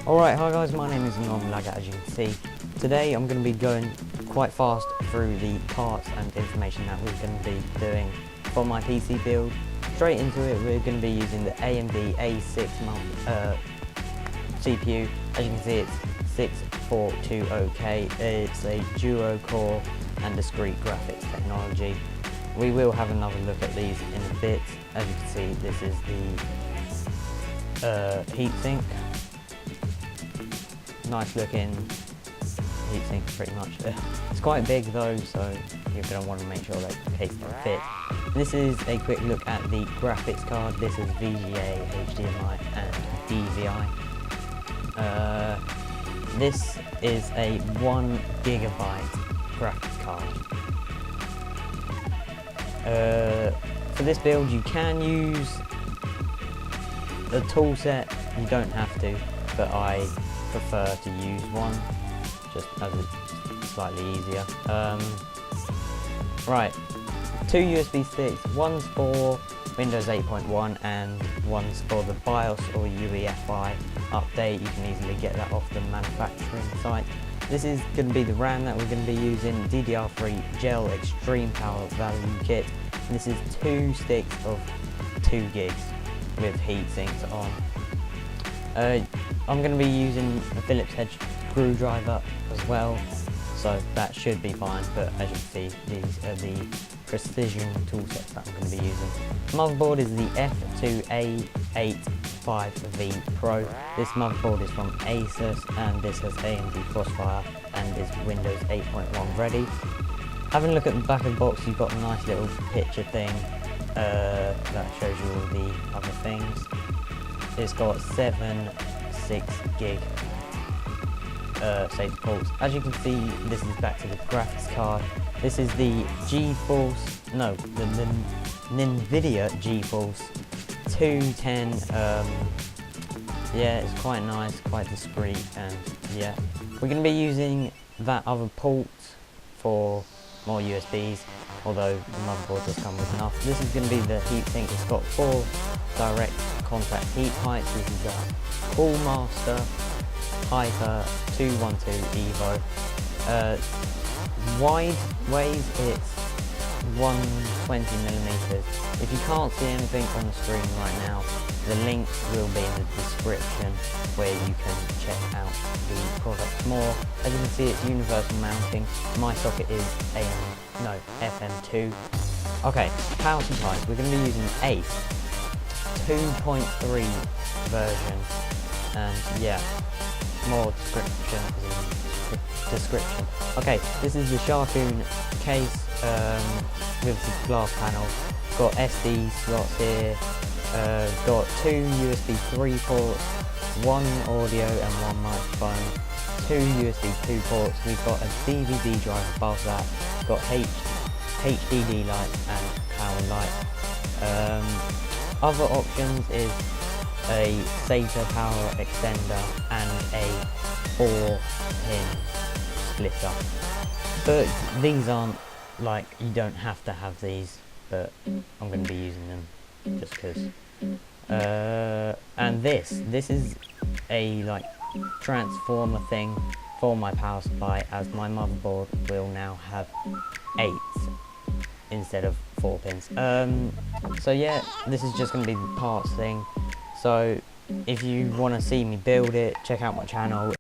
Alright, hi guys, my name is UnormalLaggerTV, as you can see. Today I'm going to be going quite fast through the parts and information that we're going to be doing for my PC build. Straight into it, we're going to be using the AMD A6 CPU. As you can see, it's 6420K. It's a duo core and discrete graphics technology. We will have another look at these in a bit. As you can see, this is the heatsink. Nice looking heatsink, pretty much. It's quite big though, so you're going to want to make sure that the case can fit. This is a quick look at the graphics card. This is VGA, HDMI and DVI. This is a 1 GB graphics card. For this build you can use a tool set, you don't have to, but I prefer to use one just as it's slightly easier. Right, 2 USB sticks, one's for Windows 8.1 and one's for the BIOS or UEFI update. You can easily get that off the manufacturing site. This is going to be the RAM that we're going to be using, DDR3 Gel Extreme Power Value Kit. And this is 2 sticks of 2 gigs with heat sinks on. I'm going to be using a Phillips head screwdriver as well, so that should be fine, but as you can see, these are the precision tool sets that I'm going to be using. Motherboard is the F2A85V Pro. This motherboard is from Asus, and this has AMD Crossfire and is Windows 8.1 ready. Having a look at the back of the box, you've got a nice little picture thing that shows you all the other things. It's got 7 6 gig safety ports. As you can see, this is back to the graphics card. This is the NVIDIA GeForce 210. Yeah, it's quite nice, quite discreet, and yeah. We're going to be using that other port for more USBs, although the motherboard does come with enough. This is going to be the heatsink. It's got 4 direct contact heat pipes. This is a Coolmaster Hyper 212 Evo. Wide ways, it's 120mm. If you can't see anything on the screen right now, the link will be in the description where you can check out the products more. As you can see, it's universal mounting. My socket is FM2. Okay, power supplies. We're going to be using ACE 2.3 version, and yeah, more description. Okay, this is the Sharkoon case with the glass panel. Got SD slots here. Got 2 USB 3 ports, 1 audio and 1 microphone, 2 USB 2 ports. We've got a DVD drive above that. Got HDD lights and power lights. Other options is a SATA power extender and a 4-pin splitter. But these aren't, like, you don't have to have these, but I'm going to be using them just because. And this is a like transformer thing for my power supply, as my motherboard will now have 8 instead of 4 pins. So yeah, this is just going to be the parts thing. So if you want to see me build it, check out my channel.